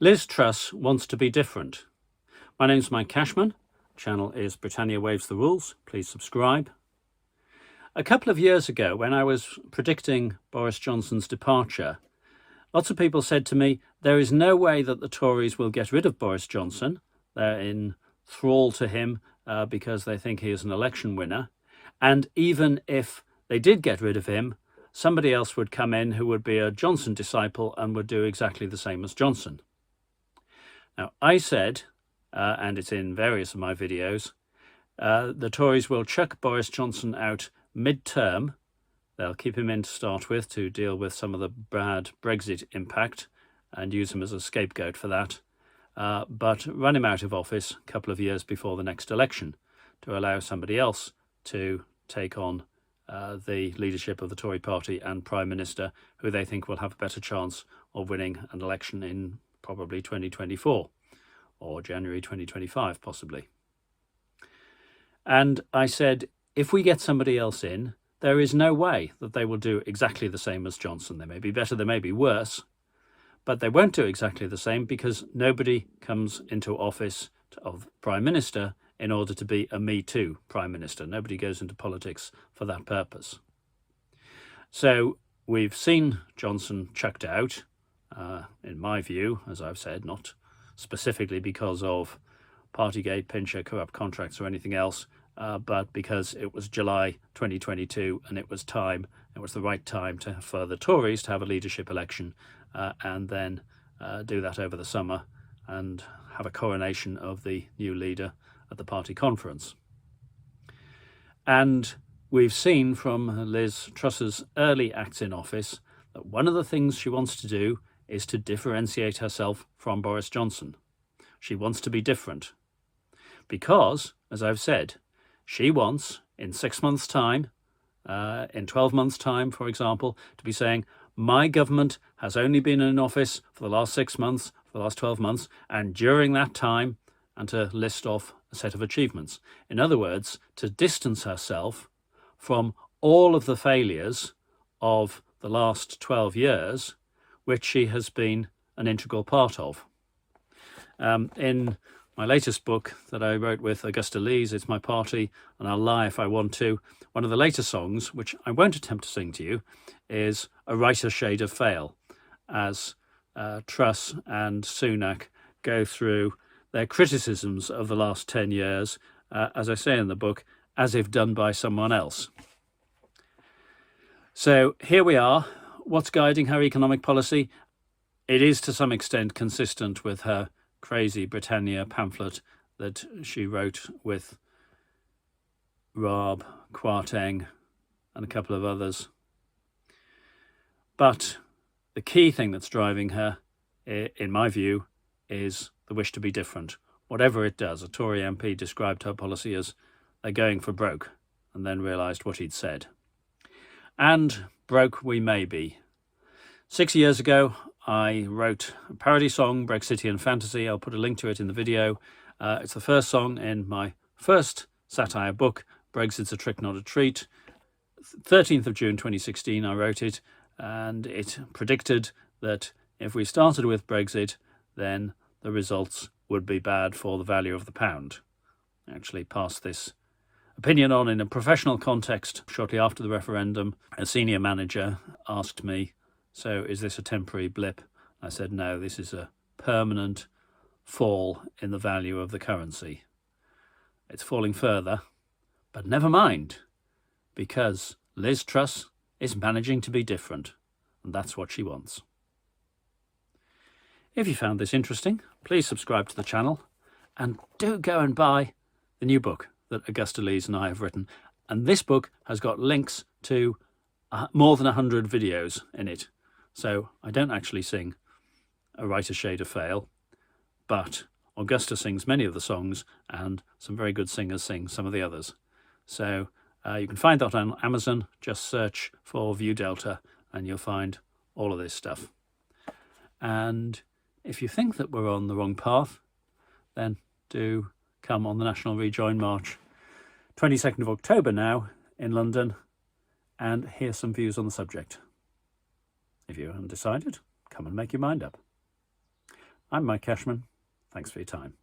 Liz Truss wants to be different. My name's Mike Cashman. Channel is Britannia Waves the Rules. Please subscribe. A couple of years ago, when I was predicting Boris Johnson's departure, lots of people said to me, there is no way that the Tories will get rid of Boris Johnson. They're in thrall to him because they think he is an election winner. And even if they did get rid of him, somebody else would come in who would be a Johnson disciple and would do exactly the same as Johnson. Now, I said, and it's in various of my videos, the Tories will chuck Boris Johnson out mid-term. They'll keep him in to start with to deal with some of the bad Brexit impact and use him as a scapegoat for that, but run him out of office a couple of years before the next election to allow somebody else to take on the leadership of the Tory party and Prime Minister, who they think will have a better chance of winning an election in probably 2024 or January 2025 possibly. And I said, if we get somebody else in, there is no way that they will do exactly the same as Johnson. They may be better, they may be worse, but they won't do exactly the same because nobody comes into office of Prime Minister in order to be a Me Too Prime Minister. Nobody goes into politics for that purpose. So we've seen Johnson chucked out, in my view, as I've said, not specifically because of Partygate, Pincher, corrupt contracts or anything else, but because it was July 2022 and it was the right time for the Tories to have a leadership election and then do that over the summer and have a coronation of the new leader at the party conference. And we've seen from Liz Truss's early acts in office that one of the things she wants to do is to differentiate herself from Boris Johnson. She wants to be different because, as I've said, she wants, in 6 months' time, in 12 months' time, for example, to be saying, my government has only been in office for the last 6 months, for the last 12 months, and during that time, and to list off a set of achievements. In other words, to distance herself from all of the failures of the last 12 years, which she has been an integral part of. In my latest book that I wrote with Augusta Lees, It's My Party and I'll Lie If I Want To, one of the later songs, which I won't attempt to sing to you, is A Lighter Shade of Fail, as Truss and Sunak go through their criticisms of the last 10 years, as I say in the book, as if done by someone else. So here we are. What's guiding her economic policy? It is to some extent consistent with her crazy Britannia pamphlet that she wrote with Raab, Kwarteng and a couple of others. But the key thing that's driving her, in my view, is the wish to be different. Whatever it does, a Tory MP described her policy as they're going for broke and then realised what he'd said. And broke we may be. 6 years ago, I wrote a parody song, Brexitean Fantasy. I'll put a link to it in the video. It's the first song in my first satire book, Brexit's a Trick Not a Treat. 13th of June 2016 I wrote it, and it predicted that if we started with Brexit, then the results would be bad for the value of the pound. I actually passed this opinion on in a professional context shortly after the referendum. A senior manager asked me, so is this a temporary blip? I said, no, this is a permanent fall in the value of the currency. It's falling further, but never mind, because Liz Truss is managing to be different, and that's what she wants. If you found this interesting, please subscribe to the channel and do go and buy the new book that Augusta Lees and I have written. And this book has got links to more than 100 videos in it. So I don't actually sing A Lighter Shade of Fail, but Augusta sings many of the songs and some very good singers sing some of the others. So you can find that on Amazon. Just search for View Delta and you'll find all of this stuff. And if you think that we're on the wrong path, then do come on the National Rejoin March, 22nd of October now in London, and hear some views on the subject. If you're undecided, come and make your mind up. I'm Mike Cashman. Thanks for your time.